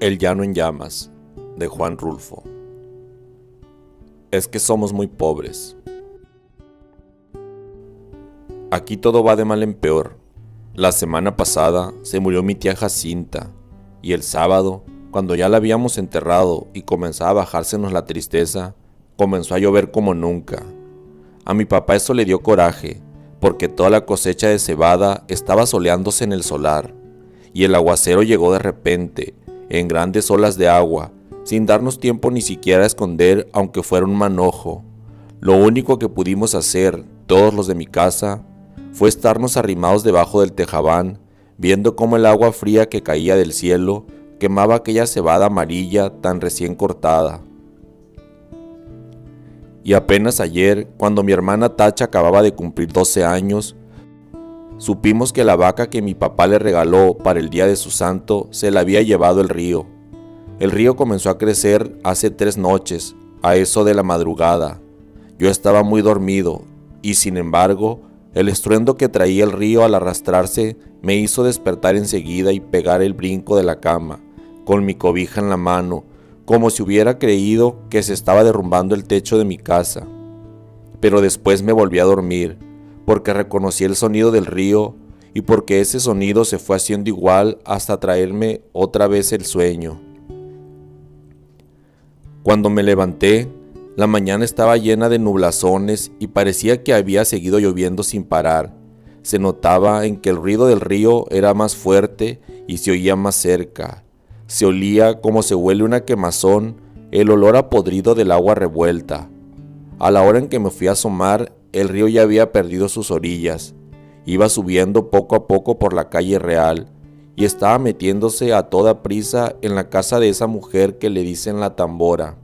El llano en llamas, de Juan Rulfo. Es que somos muy pobres. Aquí todo va de mal en peor. La semana pasada se murió mi tía Jacinta, y el sábado, cuando ya la habíamos enterrado y comenzaba a bajársenos la tristeza, comenzó a llover como nunca. A mi papá eso le dio coraje, porque toda la cosecha de cebada estaba soleándose en el solar, y el aguacero llegó de repente, en grandes olas de agua, sin darnos tiempo ni siquiera a esconder aunque fuera un manojo. Lo único que pudimos hacer, todos los de mi casa, fue estarnos arrimados debajo del tejabán, viendo cómo el agua fría que caía del cielo quemaba aquella cebada amarilla tan recién cortada. Y apenas ayer, cuando mi hermana Tacha acababa de cumplir 12 años, supimos que la vaca que mi papá le regaló para el día de su santo se la había llevado el río. El río comenzó a crecer hace 3 noches, a eso de la madrugada. Yo estaba muy dormido y, sin embargo, el estruendo que traía el río al arrastrarse me hizo despertar enseguida y pegar el brinco de la cama, con mi cobija en la mano, como si hubiera creído que se estaba derrumbando el techo de mi casa. Pero después me volví a dormir, porque reconocí el sonido del río y porque ese sonido se fue haciendo igual hasta traerme otra vez el sueño. Cuando me levanté, la mañana estaba llena de nublazones y parecía que había seguido lloviendo sin parar. Se notaba en que el ruido del río era más fuerte y se oía más cerca. Se olía como se huele una quemazón, el olor a podrido del agua revuelta. A la hora en que me fui a asomar, el río ya había perdido sus orillas. Iba subiendo poco a poco por la calle real y estaba metiéndose a toda prisa en la casa de esa mujer que le dicen la tambora.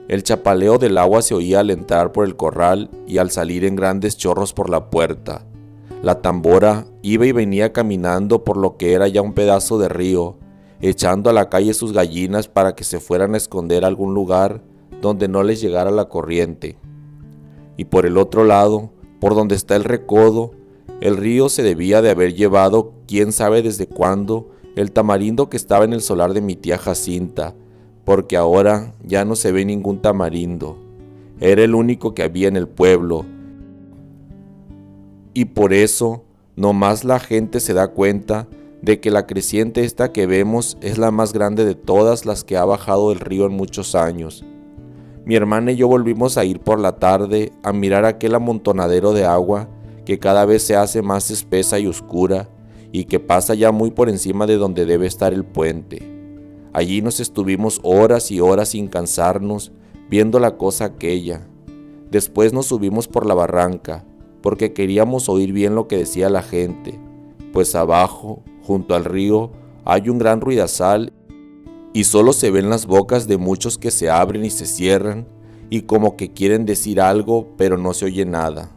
El chapaleo del agua se oía al entrar por el corral y al salir en grandes chorros por la puerta. La tambora iba y venía caminando por lo que era ya un pedazo de río, echando a la calle sus gallinas para que se fueran a esconder a algún lugar donde no les llegara la corriente. Y por el otro lado, por donde está el recodo, el río se debía de haber llevado, quién sabe desde cuándo, el tamarindo que estaba en el solar de mi tía Jacinta, porque ahora ya no se ve ningún tamarindo. Era el único que había en el pueblo. Y por eso, nomás la gente se da cuenta de que la creciente esta que vemos es la más grande de todas las que ha bajado el río en muchos años. Mi hermana y yo volvimos a ir por la tarde a mirar aquel amontonadero de agua que cada vez se hace más espesa y oscura y que pasa ya muy por encima de donde debe estar el puente. Allí nos estuvimos horas y horas sin cansarnos viendo la cosa aquella. Después nos subimos por la barranca porque queríamos oír bien lo que decía la gente, pues abajo, junto al río, hay un gran ruidazal y solo se ven las bocas de muchos que se abren y se cierran y como que quieren decir algo pero no se oye nada.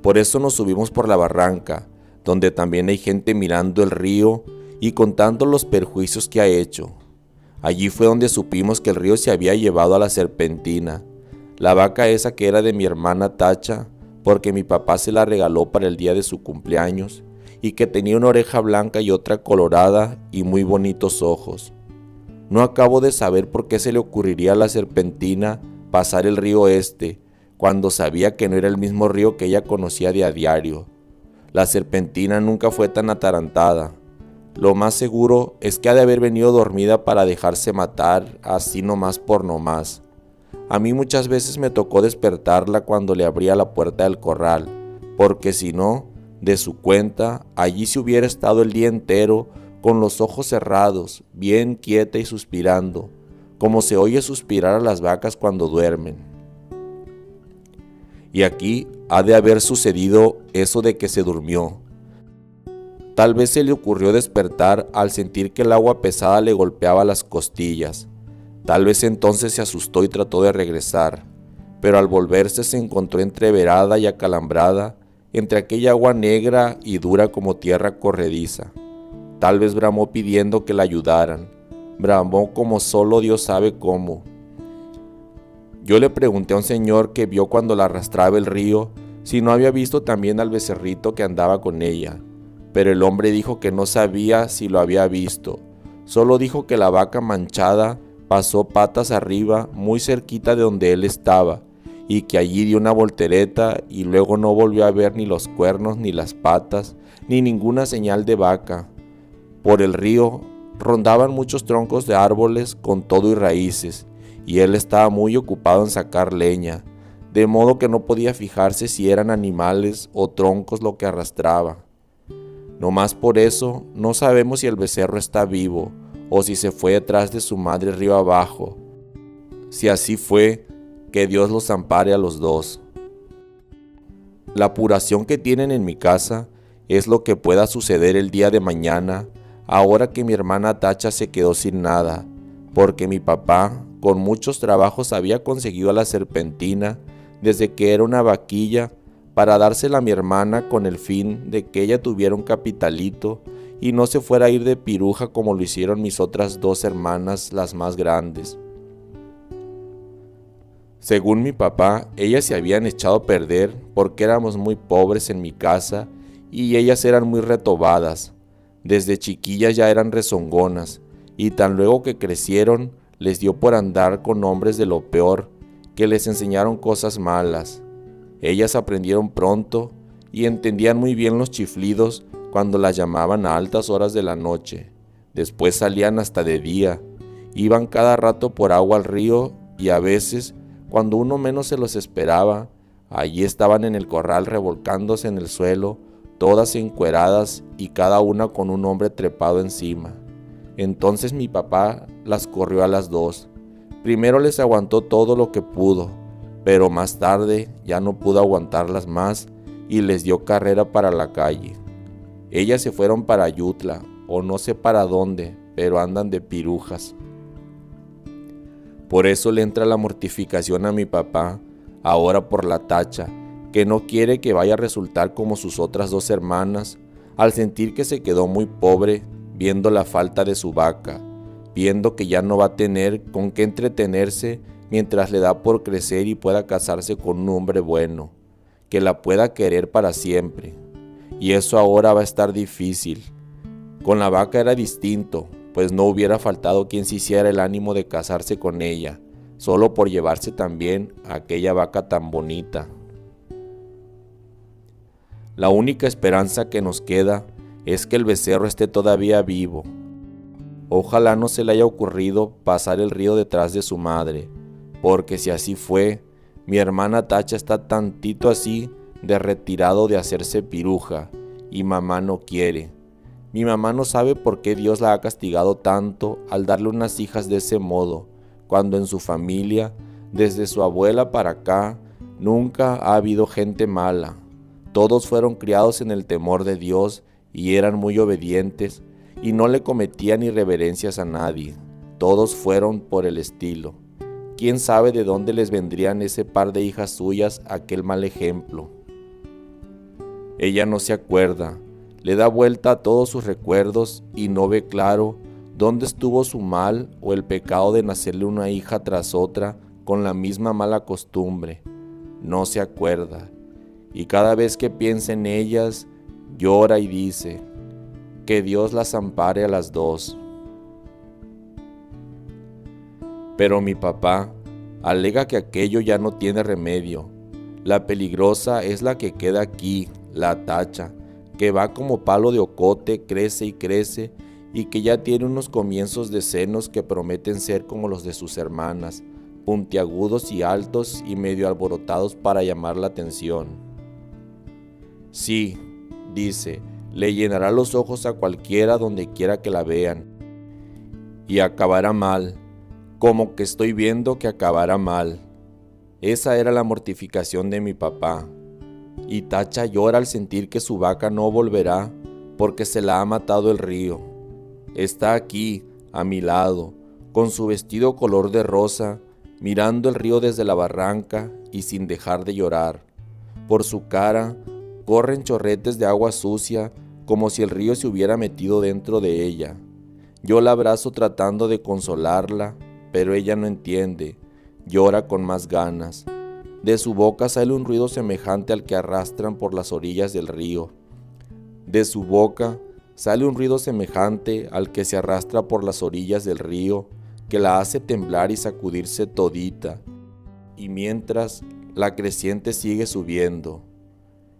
Por eso nos subimos por la barranca, donde también hay gente mirando el río y contando los perjuicios que ha hecho. Allí fue donde supimos que el río se había llevado a la Serpentina, la vaca esa que era de mi hermana Tacha, porque mi papá se la regaló para el día de su cumpleaños, y que tenía una oreja blanca y otra colorada y muy bonitos ojos. No acabo de saber por qué se le ocurriría a la Serpentina pasar el río este, cuando sabía que no era el mismo río que ella conocía de a diario. La Serpentina nunca fue tan atarantada. Lo más seguro es que ha de haber venido dormida para dejarse matar, así nomás por nomás. A mí muchas veces me tocó despertarla cuando le abría la puerta del corral, porque si no, de su cuenta, allí se hubiera estado el día entero con los ojos cerrados, bien quieta y suspirando, como se oye suspirar a las vacas cuando duermen. Y aquí ha de haber sucedido eso de que se durmió. Tal vez se le ocurrió despertar al sentir que el agua pesada le golpeaba las costillas. Tal vez entonces se asustó y trató de regresar, pero al volverse se encontró entreverada y acalambrada entre aquella agua negra y dura como tierra corrediza. Tal vez bramó pidiendo que la ayudaran. Bramó como solo Dios sabe cómo. Yo le pregunté a un señor que vio cuando la arrastraba el río si no había visto también al becerrito que andaba con ella, pero el hombre dijo que no sabía si lo había visto, Solo dijo que la vaca manchada pasó patas arriba muy cerquita de donde él estaba, y que allí dio una voltereta y luego no volvió a ver ni los cuernos ni las patas, ni ninguna señal de vaca. Por el río rondaban muchos troncos de árboles con todo y raíces, y él estaba muy ocupado en sacar leña, de modo que no podía fijarse si eran animales o troncos lo que arrastraba. No más por eso no sabemos si el becerro está vivo o si se fue detrás de su madre río abajo. Si así fue, que Dios los ampare a los dos. La apuración que tienen en mi casa es lo que pueda suceder el día de mañana, ahora que mi hermana Tacha se quedó sin nada, porque mi papá con muchos trabajos había conseguido a la serpentina desde que era una vaquilla para dársela a mi hermana con el fin de que ella tuviera un capitalito y no se fuera a ir de piruja como lo hicieron mis otras dos hermanas, las más grandes. Según mi papá, ellas se habían echado a perder porque éramos muy pobres en mi casa y ellas eran muy retobadas. Desde chiquillas ya eran rezongonas y tan luego que crecieron les dio por andar con hombres de lo peor, que les enseñaron cosas malas. Ellas aprendieron pronto y entendían muy bien los chiflidos cuando las llamaban a altas horas de la noche. Después salían hasta de día, iban cada rato por agua al río y a veces, cuando uno menos se los esperaba, allí estaban en el corral revolcándose en el suelo, todas encueradas y cada una con un hombre trepado encima. Entonces mi papá las corrió a las dos. Primero les aguantó todo lo que pudo, pero más tarde ya no pudo aguantarlas más y les dio carrera para la calle. Ellas se fueron para Yutla, o no sé para dónde, pero andan de pirujas. Por eso le entra la mortificación a mi papá, ahora por la Tacha, que no quiere que vaya a resultar como sus otras dos hermanas, al sentir que se quedó muy pobre viendo la falta de su vaca, viendo que ya no va a tener con qué entretenerse mientras le da por crecer y pueda casarse con un hombre bueno, que la pueda querer para siempre. Y eso ahora va a estar difícil. Con la vaca era distinto, pues no hubiera faltado quien se hiciera el ánimo de casarse con ella, solo por llevarse también a aquella vaca tan bonita. La única esperanza que nos queda es que el becerro esté todavía vivo. Ojalá no se le haya ocurrido pasar el río detrás de su madre, porque si así fue, mi hermana Tacha está tantito así de retirado de hacerse piruja, y mamá no quiere. Mi mamá no sabe por qué Dios la ha castigado tanto al darle unas hijas de ese modo, cuando en su familia, desde su abuela para acá, nunca ha habido gente mala. Todos fueron criados en el temor de Dios y eran muy obedientes y no le cometían irreverencias a nadie. Todos fueron por el estilo. ¿Quién sabe de dónde les vendrían ese par de hijas suyas aquel mal ejemplo? Ella no se acuerda. Le da vuelta a todos sus recuerdos y no ve claro dónde estuvo su mal o el pecado de nacerle una hija tras otra con la misma mala costumbre. No se acuerda. Y cada vez que piensa en ellas, llora y dice, que Dios las ampare a las dos. Pero mi papá alega que aquello ya no tiene remedio. La peligrosa es la que queda aquí, la Tacha, que va como palo de ocote, crece y crece, y que ya tiene unos comienzos de senos que prometen ser como los de sus hermanas, puntiagudos y altos y medio alborotados para llamar la atención. Sí, dice, le llenará los ojos a cualquiera donde quiera que la vean, y acabará mal, como que estoy viendo que acabará mal. Esa era la mortificación de mi papá. Y Tacha llora al sentir que su vaca no volverá porque se la ha matado el río. Está aquí, a mi lado, con su vestido color de rosa, mirando el río desde la barranca y sin dejar de llorar. Por su cara corren chorretes de agua sucia como si el río se hubiera metido dentro de ella. Yo la abrazo tratando de consolarla, pero ella no entiende, llora con más ganas. De su boca sale un ruido semejante al que arrastran por las orillas del río. De su boca sale un ruido semejante al que se arrastra por las orillas del río, que la hace temblar y sacudirse todita, y mientras la creciente sigue subiendo,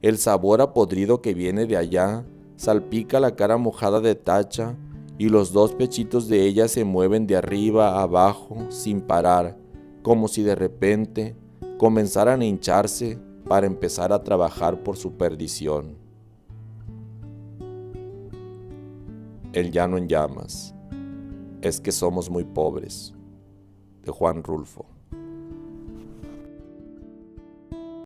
el sabor a podrido que viene de allá salpica la cara mojada de Tacha, y los dos pechitos de ella se mueven de arriba a abajo sin parar, como si de repente comenzaran a hincharse para empezar a trabajar por su perdición. El llano en llamas. Es que somos muy pobres. De Juan Rulfo.